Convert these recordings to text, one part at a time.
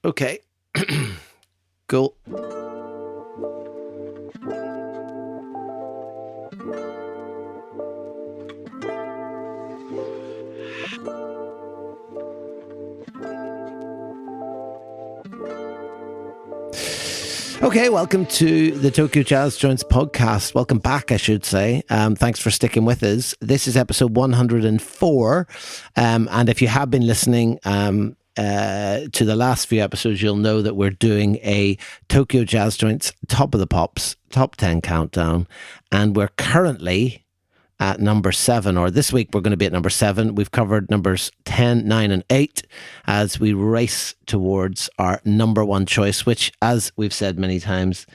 Okay. Cool. Okay, welcome to the Tokyo Jazz Joints podcast. Welcome back, I should say. Thanks for sticking with us. This is episode 104. And if you have been listening to the last few episodes, you'll know that we're doing a Tokyo Jazz Joints Top of the Pops, Top 10 countdown. And we're currently at number 7, or this week we're going to be at number 7. We've covered numbers 10, 9, and 8 as we race towards our number 1 choice, which, as we've said many times,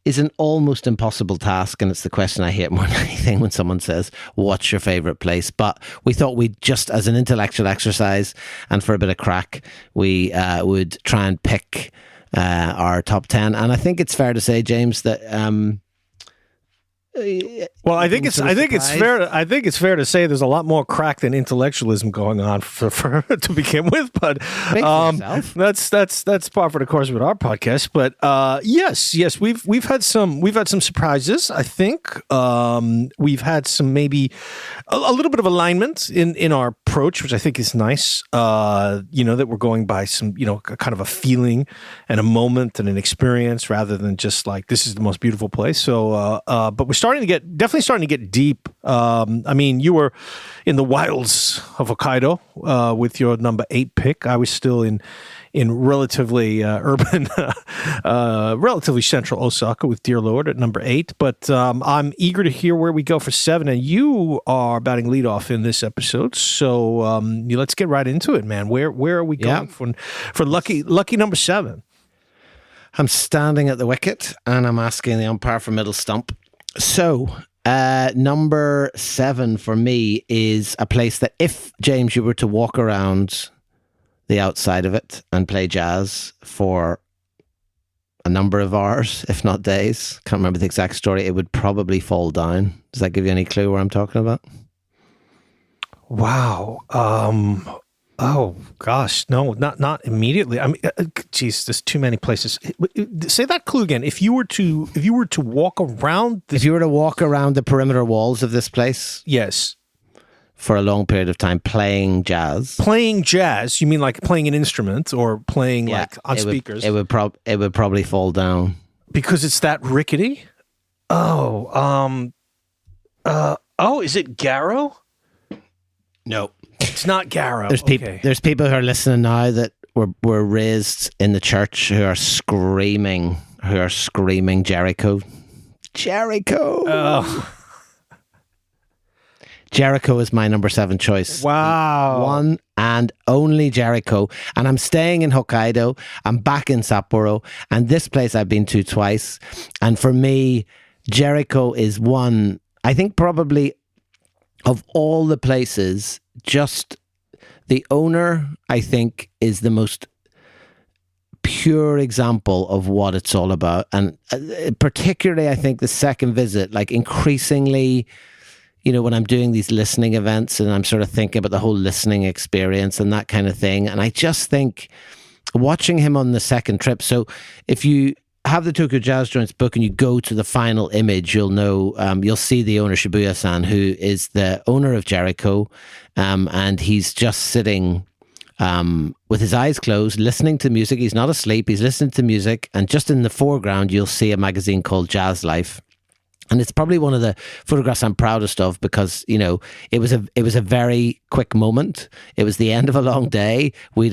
is an almost impossible task. And it's the question I hate more than anything when someone says, what's your favourite place? But we thought we'd just, as an intellectual exercise and for a bit of crack, we would try and pick our top 10. And I think it's fair to say, James, that well, I think it's fair to say there's a lot more crack than intellectualism going on for to begin with, but that's par for the course with our podcast. But yes, we've had some surprises. I think we've had some maybe a little bit of alignment in our approach, which I think is nice. That we're going by some kind of a feeling and a moment and an experience rather than just like this is the most beautiful place. So, but we're definitely starting to get deep. I mean, you were in the wilds of Hokkaido with your number 8 pick. I was still in relatively urban, relatively central Osaka with Dear Lord at number 8. But I'm eager to hear where we go for 7. And you are batting leadoff in this episode. So let's get right into it, man. Where are we going for lucky number 7? I'm standing at the wicket and I'm asking the umpire for middle stump. So, number 7 for me is a place that if, James, you were to walk around the outside of it and play jazz for a number of hours, if not days, can't remember the exact story, it would probably fall down. Does that give you any clue what I'm talking about? Wow. Oh gosh, no, not immediately. I mean, geez, there's too many places. Say that clue again. If you were to walk around, if you were to walk around the perimeter walls of this place, yes, for a long period of time, playing jazz. Playing jazz? You mean like playing an instrument or playing like on speakers? It would probably fall down because it's that rickety. Oh, is it Garrow? No. It's not Garrow. There's people who are listening now that were raised in the church who are screaming Jericho. Jericho. Oh. Jericho is my number 7 choice. Wow. One and only Jericho. And I'm staying in Hokkaido. I'm back in Sapporo. And this place I've been to twice. And for me, Jericho is one, I think probably of all the places, just the owner, I think, is the most pure example of what it's all about. And particularly, I think the second visit, like increasingly, when I'm doing these listening events and I'm sort of thinking about the whole listening experience and that kind of thing. And I just think watching him on the second trip. So if you have the Tokyo Jazz Joints book and you go to the final image, you'll know, you'll see the owner, Shibuya-san, who is the owner of Jericho. And he's just sitting with his eyes closed, listening to music. He's not asleep. He's listening to music. And just in the foreground, you'll see a magazine called Jazz Life. And it's probably one of the photographs I'm proudest of because, it was a very quick moment. It was the end of a long day. We'd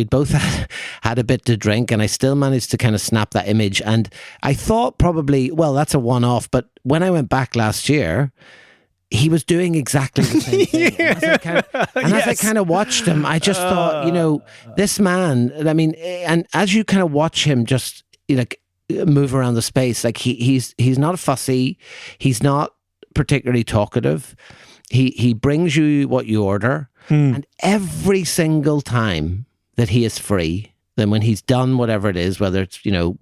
both had a bit to drink and I still managed to kind of snap that image. And I thought probably, well, that's a one-off. But when I went back last year, he was doing exactly the same thing. As I kind of watched him, I just thought, this man, I mean, and as you kind of watch him just, move around the space, like he's not fussy, he's not particularly talkative, he brings you what you order, and every single time that he is free, then when he's done whatever it is, whether it's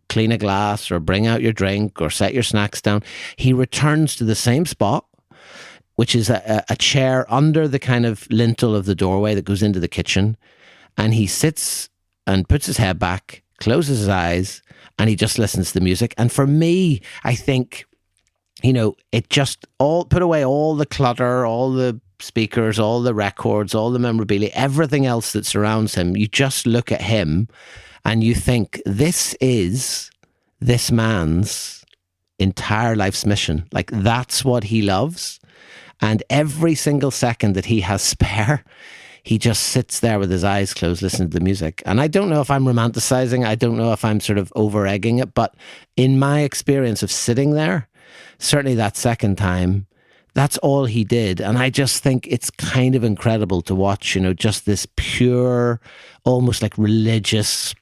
clean a glass or bring out your drink or set your snacks down, he returns to the same spot, which is a chair under the kind of lintel of the doorway that goes into the kitchen, and he sits and puts his head back, closes his eyes, and he just listens to the music. And for me, I think, it just put away all the clutter, all the speakers, all the records, all the memorabilia, everything else that surrounds him. You just look at him and you think, this is this man's entire life's mission. Like, that's what he loves. And every single second that he has spare, he just sits there with his eyes closed, listening to the music. And I don't know if I'm romanticizing. I don't know if I'm sort of over-egging it. But in my experience of sitting there, certainly that second time, that's all he did. And I just think it's kind of incredible to watch, just this pure, almost like religious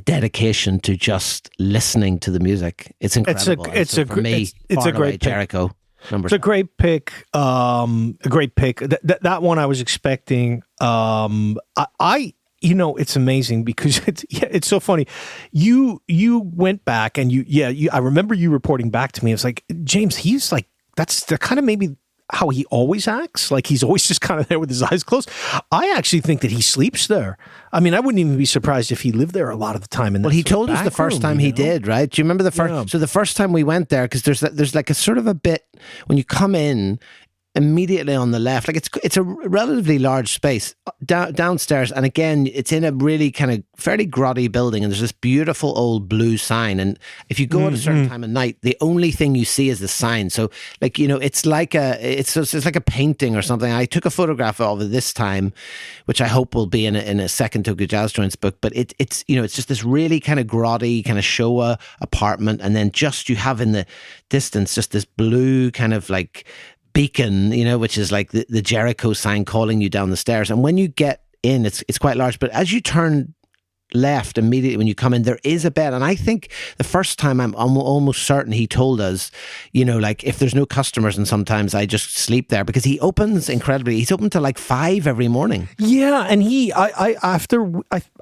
dedication to just listening to the music. It's incredible. It's a great pick. Jericho. It's a great pick. A great pick. That one I was expecting. It's amazing because it's so funny. You went back and I remember you reporting back to me. It's like, James, he's like, that's the kind of maybe how he always acts. Like, he's always just kind of there with his eyes closed. I actually think that he sleeps there. I mean, I wouldn't even be surprised if he lived there a lot of the time. Well, he told us the first time he did, right? Do you remember the first? Yeah. So the first time we went there, because there's like a sort of a bit when you come in immediately on the left, like it's a relatively large space downstairs, and again, it's in a really kind of fairly grotty building, and there's this beautiful old blue sign, and if you go at a certain time of night, the only thing you see is the sign. So like, it's like it's like a painting or something. I took a photograph of it this time, which I hope will be in a second Tokyo Jazz Joints book, but it's just this really kind of grotty kind of Showa apartment, and then just you have in the distance just this blue kind of like beacon, which is like the Jericho sign calling you down the stairs. And when you get in, it's quite large. But as you turn left immediately when you come in, there is a bed. And I think the first time I'm almost certain he told us, like if there's no customers, and sometimes I just sleep there, because he opens incredibly. He's open till like 5 every morning. Yeah, and I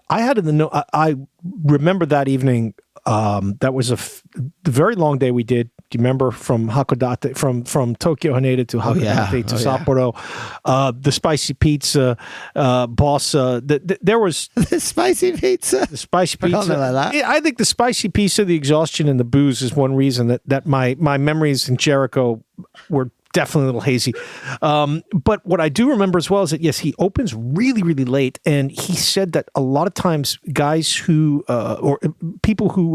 had in the note. I remember that evening. That was the very long day we did. Do you remember from Hakodate, from Tokyo Haneda to Hakodate to Sapporo? The spicy pizza, boss. There was the spicy pizza. The spicy pizza. Like that. I think the spicy pizza, the exhaustion, and the booze is one reason that my memories in Jericho were definitely a little hazy. But what I do remember as well is that, yes, he opens really, really late. And he said that a lot of times guys who, or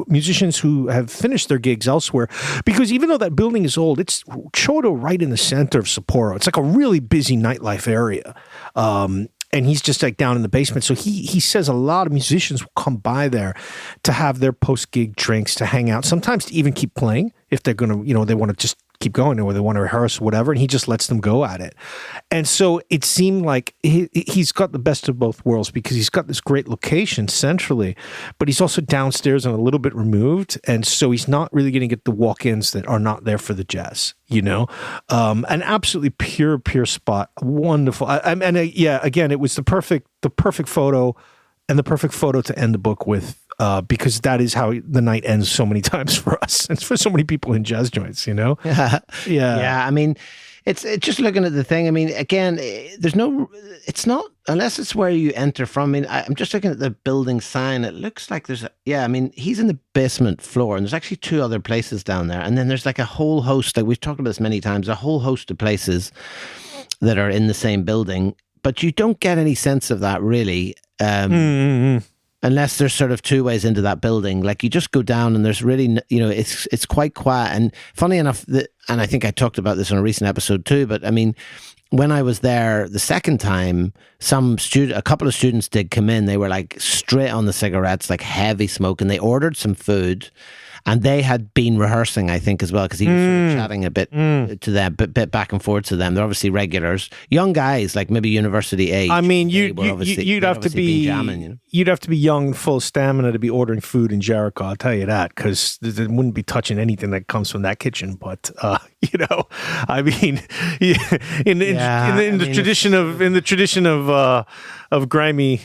musicians who have finished their gigs elsewhere, because even though that building is old, it's Chodo right in the center of Sapporo. It's like a really busy nightlife area. And he's just like down in the basement. So he says a lot of musicians will come by there to have their post-gig drinks, to hang out, sometimes to even keep playing if they're going to, they want to just keep going, or they want to rehearse or whatever, and he just lets them go at it. And so it seemed like he's got the best of both worlds, because he's got this great location centrally, but he's also downstairs and a little bit removed, and so he's not really going to get the walk-ins that are not there for the jazz, an absolutely pure spot. Wonderful. Again, it was the perfect photo, and the perfect photo to end the book with, because that is how the night ends so many times for us and for so many people in jazz joints, Yeah. I mean, it's just looking at the thing. I mean, again, it's not, unless it's where you enter from. I mean, I'm just looking at the building sign. It looks like he's in the basement floor, and there's actually 2 other places down there. And then there's like a whole host, like we've talked about this many times, a whole host of places that are in the same building, but you don't get any sense of that really. Unless there's sort of 2 ways into that building. Like, you just go down and there's really, it's quite quiet. And funny enough, and I think I talked about this on a recent episode too, but I mean, when I was there the second time, a couple of students did come in. They were like straight on the cigarettes, like heavy smoke, and they ordered some food. And they had been rehearsing, I think, as well, because he was sort of chatting a bit to them, bit back and forth to them. They're obviously regulars, young guys, like maybe university age. I mean, you'd have to be jamming, you'd have to be young, full of stamina to be ordering food in Jericho. I'll tell you that, because they wouldn't be touching anything that comes from that kitchen. But I mean, in the tradition of grimy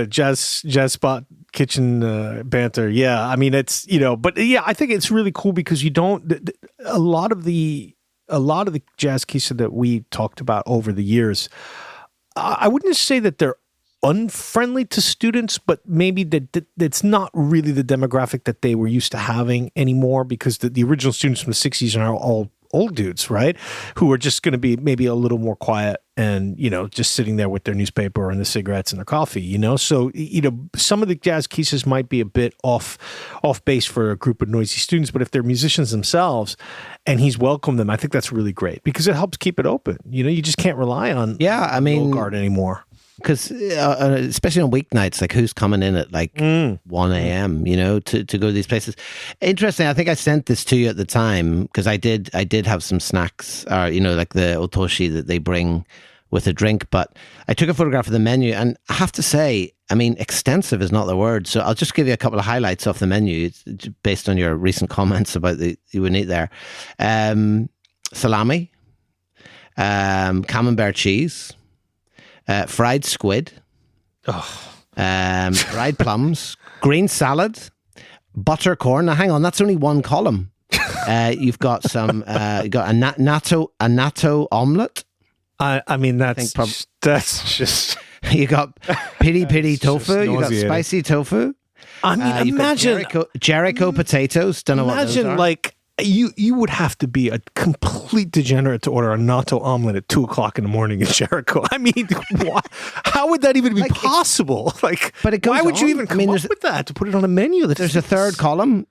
jazz spot kitchen banter. Yeah, I mean, it's but yeah, I think it's really cool because a lot of the jazz kissa that we talked about over the years, I wouldn't say that they're unfriendly to students, but maybe that it's not really the demographic that they were used to having anymore, because the original students from the 60s are all old dudes, right? Who are just going to be maybe a little more quiet and, just sitting there with their newspaper and the cigarettes and their coffee, So, some of the jazz pieces might be a bit off base for a group of noisy students, but if they're musicians themselves and he's welcomed them, I think that's really great because it helps keep it open. You just can't rely on the old guard anymore. Because especially on weeknights, like who's coming in at like 1 a.m., to go to these places. Interesting. I think I sent this to you at the time because I did have some snacks, or like the otoshi that they bring with a drink. But I took a photograph of the menu, and I have to say, I mean, extensive is not the word. So I'll just give you a couple of highlights off the menu based on your recent comments about you would eat there. Salami, camembert cheese. Fried squid, fried plums, green salad, butter corn. Now, hang on, that's only one column. You've got some. You got a natto omelet. I mean, that's just. You got piri tofu. You got spicy tofu. I mean, imagine Jericho potatoes. Don't know what those are. Like. You would have to be a complete degenerate to order a natto omelet at 2:00 in the morning in Jericho. I mean, how would that even be possible? Like, but it goes why would you on. even come up with that to put it on a menu? There's a third column.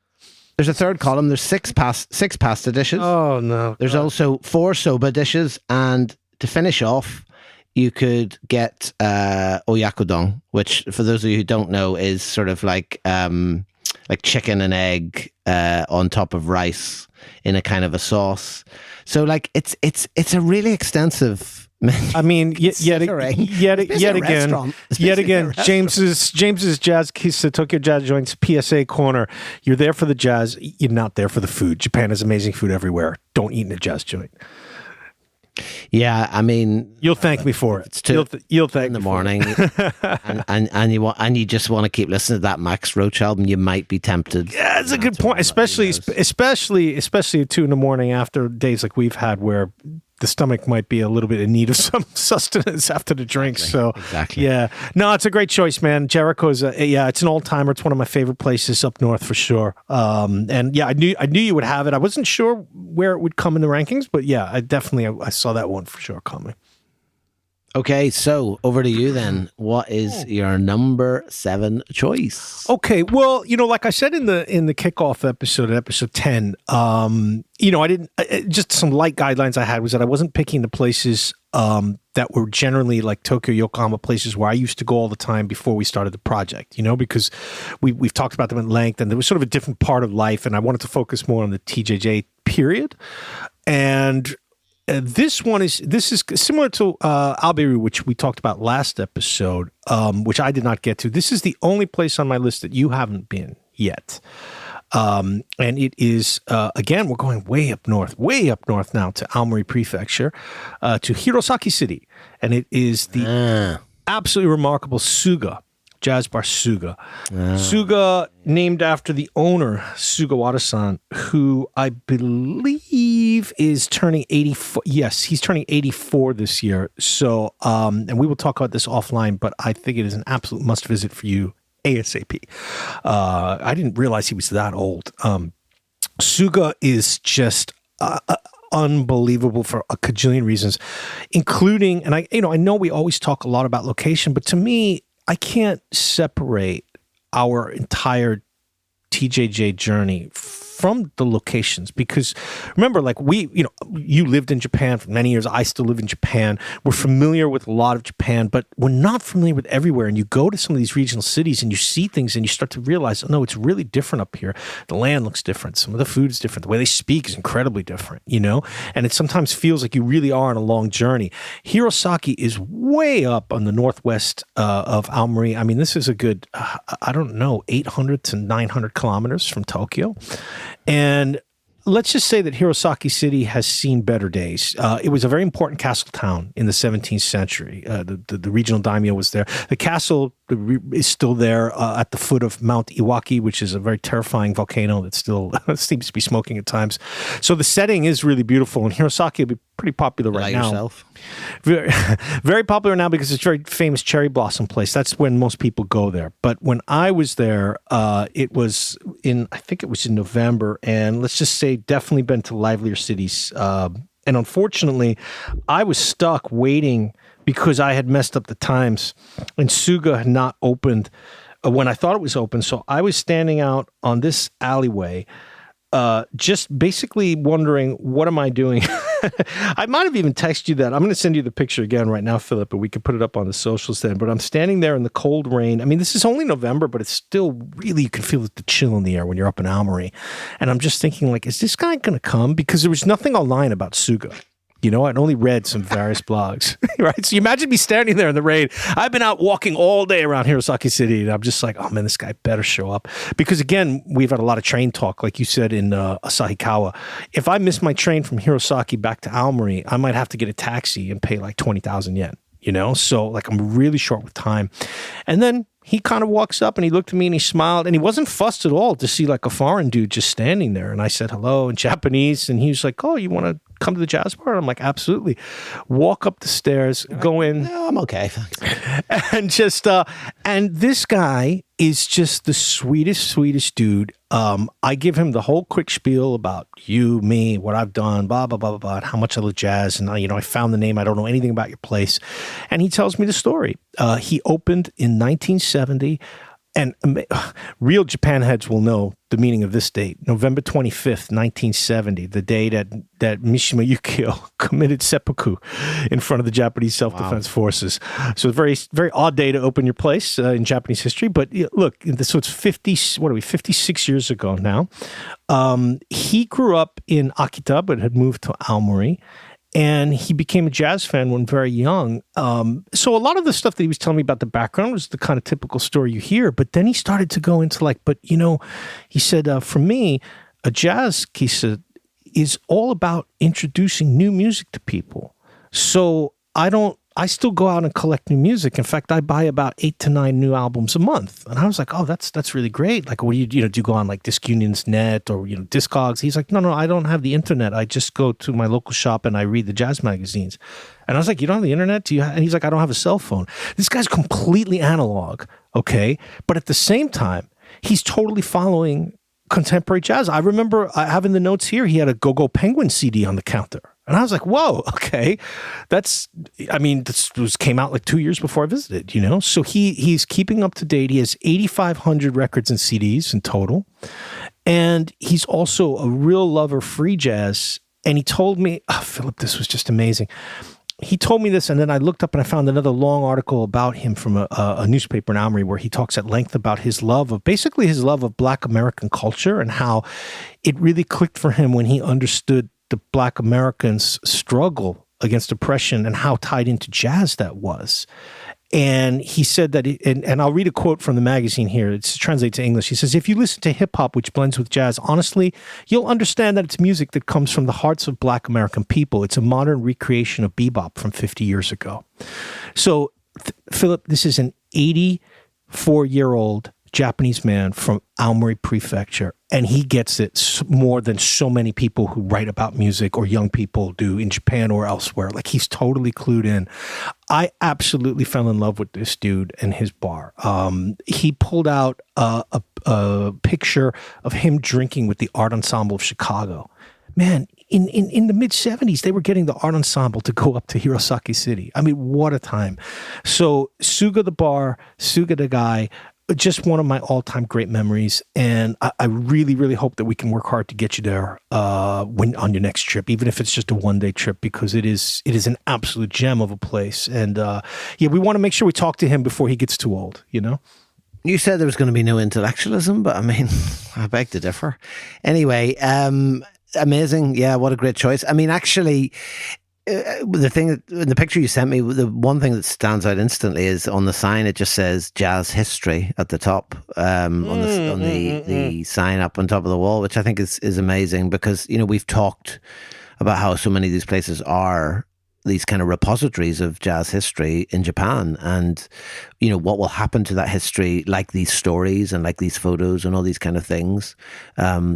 There's six pasta dishes. Oh no! There's also 4 soba dishes, and to finish off, you could get oyakodon, which, for those of you who don't know, is sort of like chicken and egg on top of rice in a kind of a sauce. So like it's a really extensive menu. I mean, yet again, James's Jazz Keys to Tokyo Jazz Joint's PSA corner. You're there for the jazz. You're not there for the food. Japan has amazing food everywhere. Don't eat in a jazz joint. Yeah, I mean, you'll thank me for it. It's you'll thank in the me morning, and you just want to keep listening to that Max Roach album. You might be tempted. Yeah, that's a good point. Especially at 2 a.m. after days like we've had, where the stomach might be a little bit in need of some sustenance after the drinks. Exactly. Yeah, no, it's a great choice, man. Jericho's it's an all timer. It's one of my favorite places up north for sure. And yeah, I knew you would have it. I wasn't sure where it would come in the rankings, but yeah, I saw that one for sure coming. Okay, so over to you then. What is your number 7 choice? Okay, well, like I said in the kickoff episode, episode 10, I didn't just some light guidelines I had was that I wasn't picking the places that were generally like Tokyo, Yokohama, places where I used to go all the time before we started the project, because we've talked about them at length, and there was sort of a different part of life, and I wanted to focus more on the TJJ period. And this is similar to Alberu, which we talked about last episode, which I did not get to. This is the only place on my list that you haven't been yet. And it is, again, we're going way up north now to Aomori Prefecture, to Hirosaki City. And it is the absolutely remarkable Suga, Jazz Bar Suga. Suga, named after the owner, Suga Wada-san, who I believe is turning 84. Yes, he's turning 84 this year. So, and we will talk about this offline, but I think it is an absolute must visit for you ASAP. I didn't realize he was that old. Suga is just unbelievable for a cajillion reasons, including, and I know we always talk a lot about location, but to me, I can't separate our entire TJJ journey from the locations, because remember, like you lived in Japan for many years. I still live in Japan. We're familiar with a lot of Japan, but we're not familiar with everywhere. And you go to some of these regional cities and you see things and you start to realize, oh, no, it's really different up here. The land looks different. Some of the food is different. The way they speak is incredibly different, and it sometimes feels like you really are on a long journey. Hirosaki is way up on the northwest of Aomori. I mean, this is a good, 800 to 900 kilometers from Tokyo. And let's just say that Hirosaki City has seen better days. It was a very important castle town in the 17th century. The regional daimyo was there. The castle is still there at the foot of Mount Iwaki, which is a very terrifying volcano that still seems to be smoking at times. So the setting is really beautiful, and Hirosaki will be pretty popular right now. Yourself? Very, very popular now because it's a very famous cherry blossom place. That's when most people go there. But when I was there, it was I think it was in November, and let's just say definitely been to livelier cities. And unfortunately, I was stuck waiting because I had messed up the times, and Suga had not opened when I thought it was open. So I was standing out on this alleyway, just basically wondering, what am I doing? I might have even texted you that. I'm going to send you the picture again right now, Philip, and we can put it up on the socials then. But I'm standing there in the cold rain. I mean, this is only November, but it's still really, you can feel the chill in the air when you're up in Aomori. And I'm just thinking, like, is this guy going to come? Because there was nothing online about Suga. You know, I'd only read some various blogs, right? So you imagine me standing there in the rain. I've been out walking all day around Hirosaki City, and I'm just like, oh man, this guy better show up. Because again, we've had a lot of train talk, like you said in Asahikawa. If I miss my train from Hirosaki back to Aomori, I might have to get a taxi and pay like 20,000 yen, you know? So like I'm really short with time. And then he kind of walks up and he looked at me and he smiled, and he wasn't fussed at all to see like a foreign dude just standing there. And I said hello in Japanese, and he was like, oh, you want to come to the jazz bar? I'm like, absolutely. Walk up the stairs, go in. No, I'm okay. Thanks. And just, and this guy is just the sweetest dude. I give him the whole quick spiel about you, me, what I've done, blah, blah, blah, blah, blah, and how much I love jazz. And, I found the name. I don't know anything about your place. And he tells me the story. He opened in 1970. And real Japan heads will know the meaning of this date, November 25th, 1970, the day that Mishima Yukio committed seppuku in front of the Japanese self-defense forces. So a very, very odd day to open your place in Japanese history. But look, so it's 56 years ago now. He grew up in Akita, but had moved to Aomori. And he became a jazz fan when very young. So a lot of the stuff that he was telling me about the background was the kind of typical story you hear. But then he started to go into he said, for me, a jazz, he said, is all about introducing new music to people. So I still go out and collect new music. In fact, I buy about 8 to 9 new albums a month. And I was like, oh, that's really great. Like, what do do you go on like Disc Union's net or, Discogs? He's like, no, I don't have the internet. I just go to my local shop and I read the jazz magazines. And I was like, you don't have the internet? And he's like, I don't have a cell phone. This guy's completely analog, okay? But at the same time, he's totally following contemporary jazz. I remember having the notes here. He had a Go-Go Penguin CD on the counter. And I was like, whoa, okay. This came out like 2 years before I visited, So he's keeping up to date. He has 8,500 records and CDs in total. And he's also a real lover of free jazz. And he told me, Philip, this was just amazing. He told me this, and then I looked up and I found another long article about him from a newspaper in Aomori where he talks at length about his love of Black American culture and how it really clicked for him when he understood the Black Americans' struggle against oppression and how tied into jazz that was. And he said that, and I'll read a quote from the magazine here. It's translated to English. He says, if you listen to hip hop, which blends with jazz, honestly, you'll understand that it's music that comes from the hearts of Black American people. It's a modern recreation of bebop from 50 years ago. So, Philip, this is an 84-year-old Japanese man from Aomori Prefecture, and he gets it more than so many people who write about music or young people do in Japan or elsewhere. Like, he's totally clued in. I absolutely fell in love with this dude and his bar. He pulled out a picture of him drinking with the Art Ensemble of Chicago. Man, in the mid-'70s, they were getting the Art Ensemble to go up to Hirosaki City. I mean, what a time. So Suga the bar, Suga the guy, just one of my all-time great memories, and I really, really hope that we can work hard to get you there on your next trip, even if it's just a one-day trip, because it is an absolute gem of a place. And we want to make sure we talk to him before he gets too old. You said there was going to be no intellectualism, but I mean, I beg to differ. Anyway, amazing. Yeah, what a great choice. I mean, actually, the thing that, in the picture you sent me, the one thing that stands out instantly is on the sign. It just says jazz history at the top, on the sign up on top of the wall, which I think is amazing, because we've talked about how so many of these places are these kind of repositories of jazz history in Japan, and what will happen to that history, like these stories and like these photos and all these kind of things,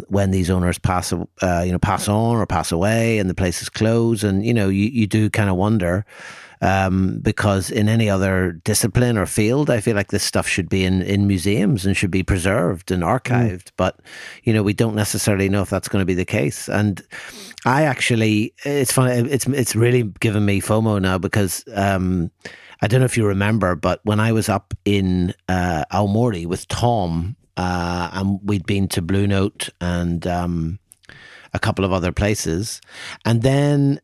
when these owners pass on or pass away and the places close. And you do kind of wonder, because in any other discipline or field, I feel like this stuff should be in museums and should be preserved and archived, but we don't necessarily know if that's going to be the case. And it's funny, it's really given me FOMO now, because I don't know if you remember, but when I was up in Aomori with Tom, and we'd been to Blue Note and a couple of other places, and then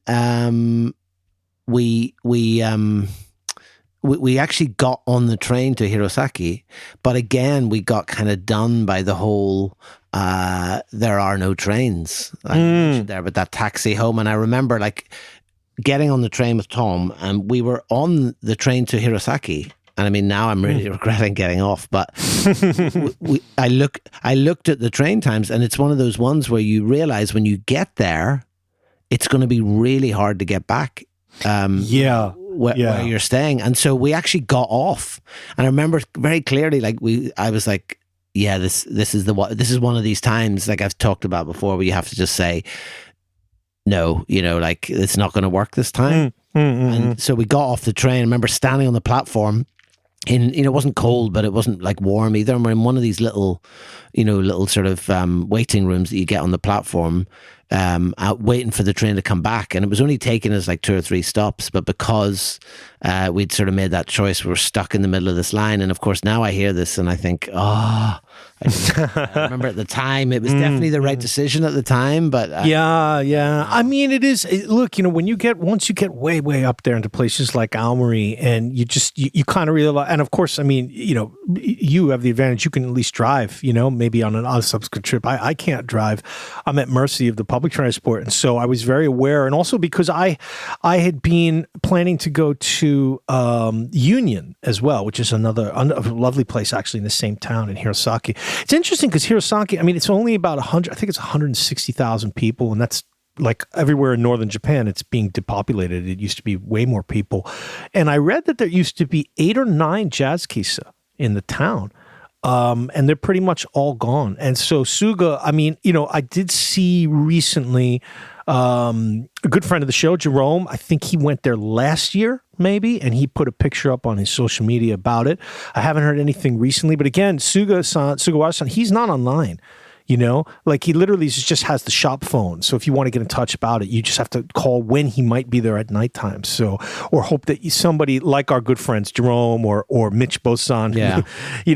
we actually got on the train to Hirosaki, but again we got kind of done by the whole there are no trains, like you mentioned there, but that taxi home. And I remember getting on the train with Tom, and we were on the train to Hirosaki. And I mean, now I'm really regretting getting off, but I looked at the train times, and it's one of those ones where you realize when you get there, it's going to be really hard to get back. Where you're staying. And so we actually got off, and I remember very clearly, I was like, yeah, this is one of these times, like I've talked about before, where you have to just say no, it's not going to work this time. And so we got off the train. I remember standing on the platform it wasn't cold, but it wasn't warm either. And we're in one of these little sort of waiting rooms that you get on the platform, out waiting for the train to come back. And it was only taking us 2 or 3 stops, but because we'd sort of made that choice, we were stuck in the middle of this line. And of course, now I hear this and I think, I remember at the time, it was definitely the right decision at the time, but yeah. I mean, it is. Look, once you get way, way up there into places like Aomori, and you kind of realize, and of course, I mean, you have the advantage. You can at least drive, maybe on a subsequent trip. I can't drive. I'm at mercy of the public transport. And so I was very aware. And also because I had been planning to go to Union as well, which is another lovely place actually in the same town in Hirosaki. It's interesting because Hirosaki, I mean, it's only about 160,000 people, and that's like everywhere in northern Japan, it's being depopulated. It used to be way more people. And I read that there used to be 8 or 9 jazz kisa in the town. And they're pretty much all gone. And so Suga, I mean, I did see recently a good friend of the show, Jerome, I think he went there last year, maybe, and he put a picture up on his social media about it. I haven't heard anything recently, but again, Sugawara-san, he's not online. He literally just has the shop phone. So if you want to get in touch about it, you just have to call when he might be there at nighttime. So, or hope that somebody like our good friends, Jerome or Mitch Bosan,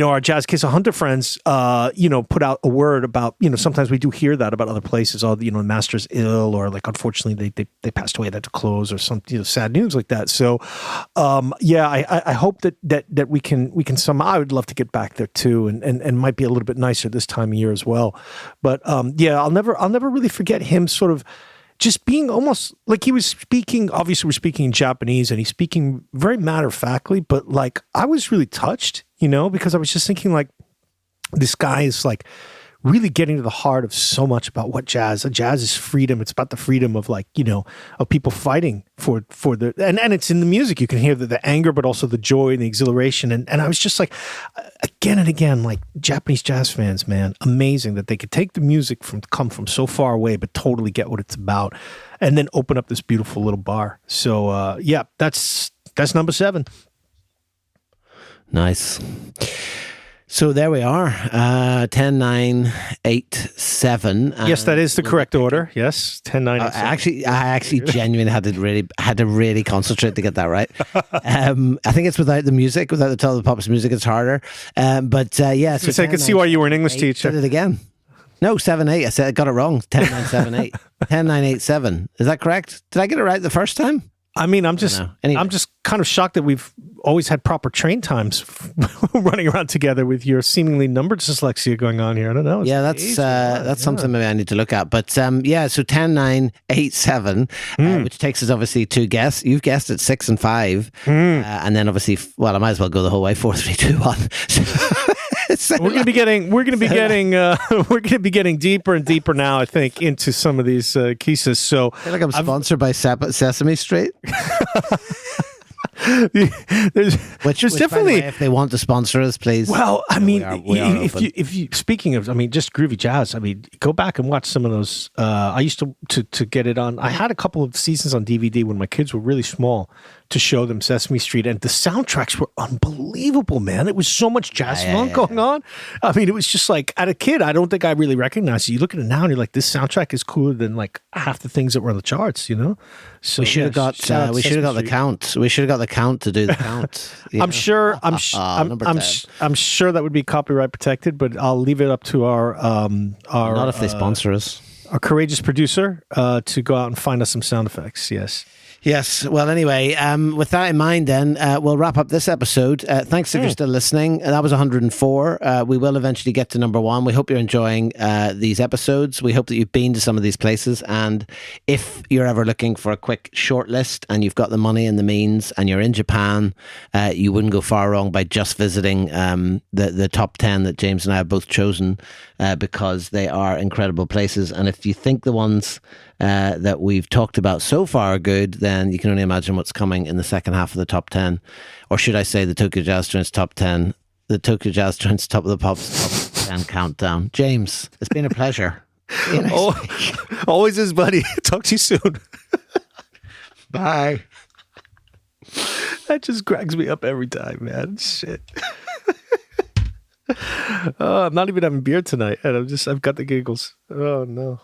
our Jazz Kissa Hunter friends, put out a word about, sometimes we do hear that about other places. The master's ill, or unfortunately they passed away, they had to close, or some, sad news like that. So, I hope that we can somehow, I would love to get back there too, and might be a little bit nicer this time of year as well. But I'll never really forget him sort of just being almost like he was speaking. Obviously, we're speaking in Japanese, and he's speaking very matter-of-factly. But I was really touched, because I was just thinking this guy is really getting to the heart of so much about what jazz is freedom. It's about the freedom of of people fighting for the, and it's in the music. You can hear the anger, but also the joy and the exhilaration. And I was just again and again, Japanese jazz fans, man, amazing that they could take the music come from so far away, but totally get what it's about, and then open up this beautiful little bar. So that's number 7. Nice. So there we are, 10, 9, 8, 7. Yes, that is the correct order. Yes, 10, 9, 8, 7. I actually genuinely had to really concentrate to get that right. I think it's without the music, without the Tell the Pops music, it's harder. But So I can see why you were an English teacher. Did it again? No, 7, 8. I got it wrong. 10, 9, 7, 8. 10, 9, 8, 7. Is that correct? Did I get it right the first time? I mean, I'm just kind of shocked that we've always had proper train times running around together with your seemingly numbered dyslexia going on here. I don't know. Yeah, that's something maybe I need to look at. But yeah, so 10, 9, 8, 7, which takes us obviously to guess. You've guessed at 6 and 5. And then obviously, well, I might as well go the whole way, 4, 3, 2, 1. We're going to be getting deeper and deeper now, I think, into some of these cases. So I feel like I'm sponsored by Sesame Street. Which definitely, if they want to sponsor us, please. Well, I mean, if you speaking of, I mean, just groovy jazz. I mean, go back and watch some of those. I used to get it on. I had a couple of seasons on DVD when my kids were really small to show them Sesame Street, and the soundtracks were unbelievable, man. It was so much jazz funk going on. I mean, it was just like, at a kid, I don't think I really recognized it. You look at it now and you're like, this soundtrack is cooler than like half the things that were on the charts, you know? So we should have got the count. We should have got the count to do the count. I'm sure that would be copyright protected, but I'll leave it up to our not if they sponsor us. Our courageous producer to go out and find us some sound effects. Yes. Well, anyway, with that in mind, then we'll wrap up this episode. Thanks if you're still listening. That was 104. We will eventually get to number 1. We hope you're enjoying these episodes. We hope that you've been to some of these places. And if you're ever looking for a quick short list and you've got the money and the means and you're in Japan, you wouldn't go far wrong by just visiting the top 10 that James and I have both chosen because they are incredible places. And if you think the ones that we've talked about so far are good, then you can only imagine what's coming in the second half of the top 10. Or should I say the Tokyo Jazz Joints top 10, the Tokyo Jazz Joints top of the Pops top 10 countdown. James, it's been a pleasure. Always is, buddy. Talk to you soon. Bye. That just cracks me up every time, man. Shit. I'm not even having beer tonight, and I've got the giggles. Oh no.